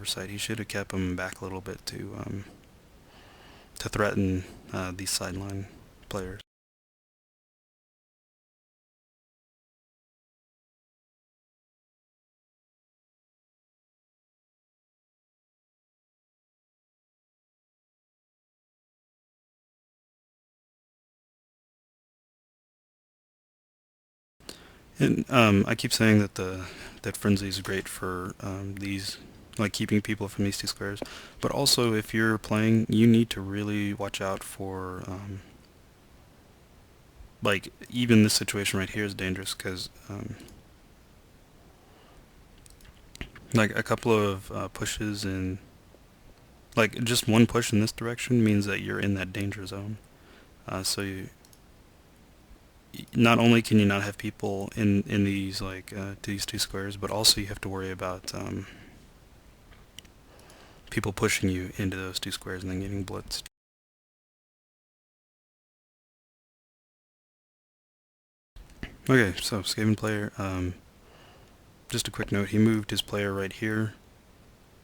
oversight. He should have kept him back a little bit to threaten these sideline players. And I keep saying that that frenzy is great for these, like keeping people from these two squares. But also, if you're playing, you need to really watch out for like even this situation right here is dangerous because like a couple of pushes in, like just one push in this direction means that you're in that danger zone. So not only can you not have people in these like these two squares, but also you have to worry about people pushing you into those two squares and then getting blitzed. Okay, so Skaven player, just a quick note, he moved his player right here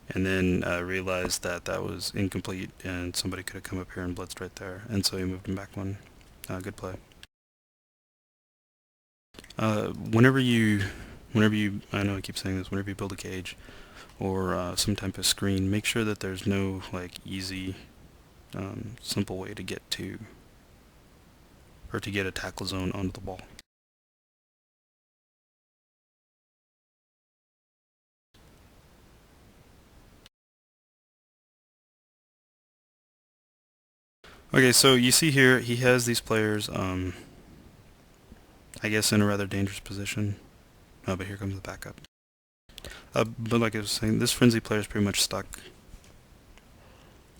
and then realized that that was incomplete and somebody could have come up here and blitzed right there, and so he moved him back one. Good play. Whenever you, I know I keep saying this, whenever you build a cage or some type of screen, make sure that there's no like easy, simple way to get to, or to get a tackle zone onto the ball. Okay, so you see here, he has these players, I guess in a rather dangerous position. Oh, but here comes the backup. But like I was saying, this frenzy player is pretty much stuck.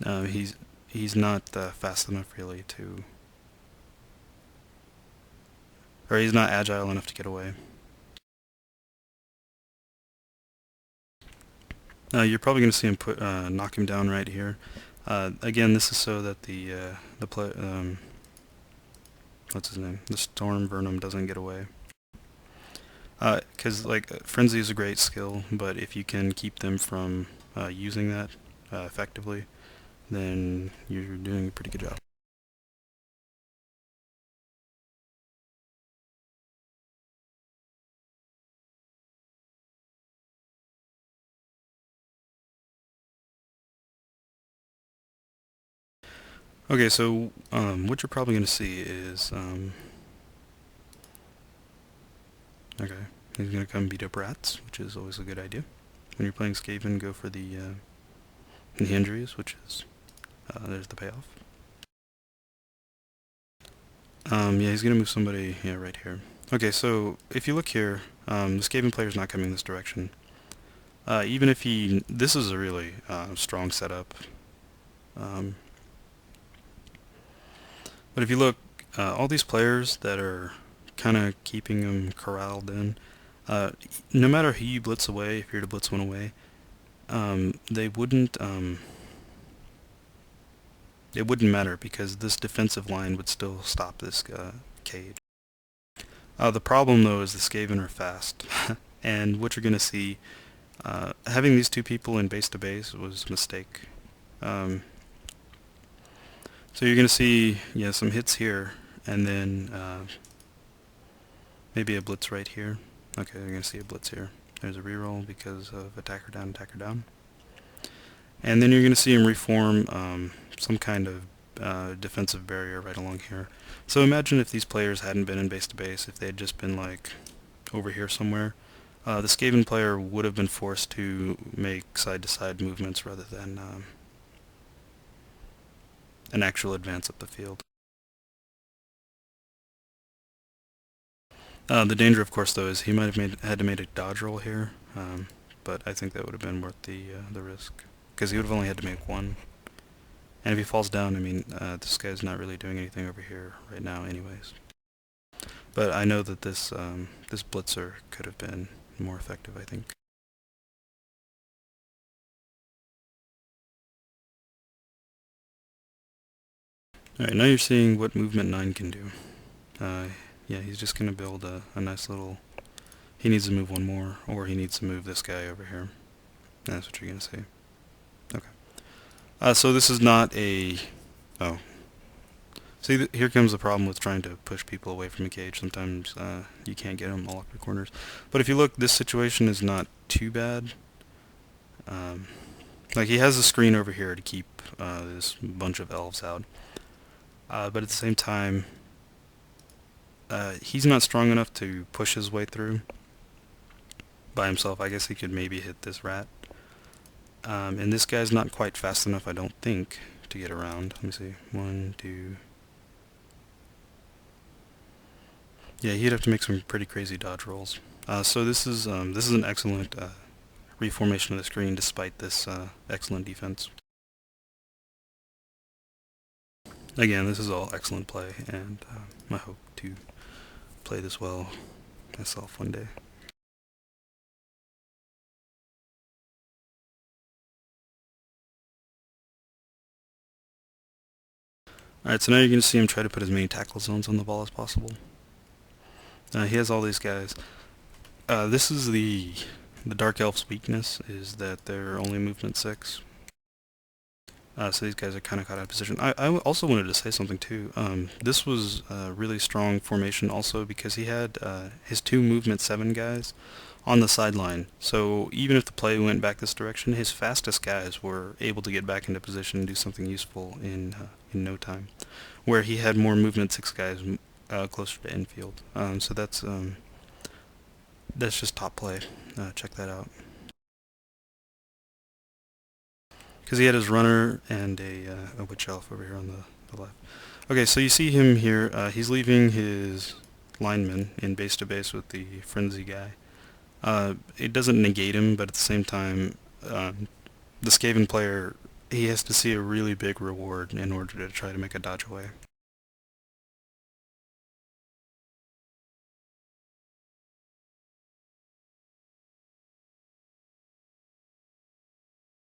He's not fast enough really to, or he's not agile enough to get away. You're probably going to see him knock him down right here. Again, this is so that the play, what's his name? The Storm Venom doesn't get away. Because like frenzy is a great skill, but if you can keep them from using that effectively, then you're doing a pretty good job. Okay, so what you're probably going to see is, okay, he's going to come beat up rats, which is always a good idea. When you're playing Skaven, go for the injuries, which is, there's the payoff. Yeah, he's going to move somebody, yeah, right here. Okay, so if you look here, the Skaven player's not coming this direction. Even if he, this is a really strong setup. But if you look, all these players that are kind of keeping him corralled in, no matter who you blitz away, if you're to blitz one away, they wouldn't, it wouldn't matter because this defensive line would still stop this cage. The problem though is the Skaven are fast, and what you're going to see, having these two people in base to base was a mistake. So you're going to see, yeah, some hits here, and then maybe a blitz right here. Okay, you're going to see a blitz here. There's a reroll because of attacker down, attacker down. And then you're going to see him reform some kind of defensive barrier right along here. So imagine if these players hadn't been in base to base, if they had just been like over here somewhere. The Skaven player would have been forced to make side-to-side movements rather than an actual advance up the field. The danger, of course, though, is he might have had to make a dodge roll here, but I think that would have been worth the risk, because he would have only had to make one. And if he falls down, I mean, this guy's not really doing anything over here right now, anyways. But I know that this this blitzer could have been more effective, I think. Alright, now you're seeing what movement 9 can do. Yeah, he's just going to build a nice little... He needs to move one more, or he needs to move this guy over here. That's what you're going to see. Okay. So this is not a... Oh. See, here comes the problem with trying to push people away from a cage. Sometimes you can't get them all up the corners. But if you look, this situation is not too bad. Like, he has a screen over here to keep this bunch of elves out. But at the same time, he's not strong enough to push his way through by himself. I guess he could maybe hit this rat. And this guy's not quite fast enough, I don't think, to get around. Let me see. 1, 2... Yeah, he'd have to make some pretty crazy dodge rolls. So this is an excellent reformation of the screen despite this excellent defense. Again, this is all excellent play, and I hope to play this well myself one day. Alright, so now you're going to see him try to put as many tackle zones on the ball as possible. He has all these guys. This is the Dark Elf's weakness, is that they're only movement 6. So these guys are kind of caught out of position. I also wanted to say something too. This was a really strong formation also because he had his 2 movement 7 guys on the sideline. So even if the play went back this direction, his fastest guys were able to get back into position and do something useful in no time. Where he had more movement 6 guys closer to infield. So that's just top play. Check that out. Because he had his runner and a witch elf over here on the left. Okay, so you see him here. He's leaving his lineman in base to base with the frenzy guy. It doesn't negate him, but at the same time, the Skaven player, he has to see a really big reward in order to try to make a dodge away.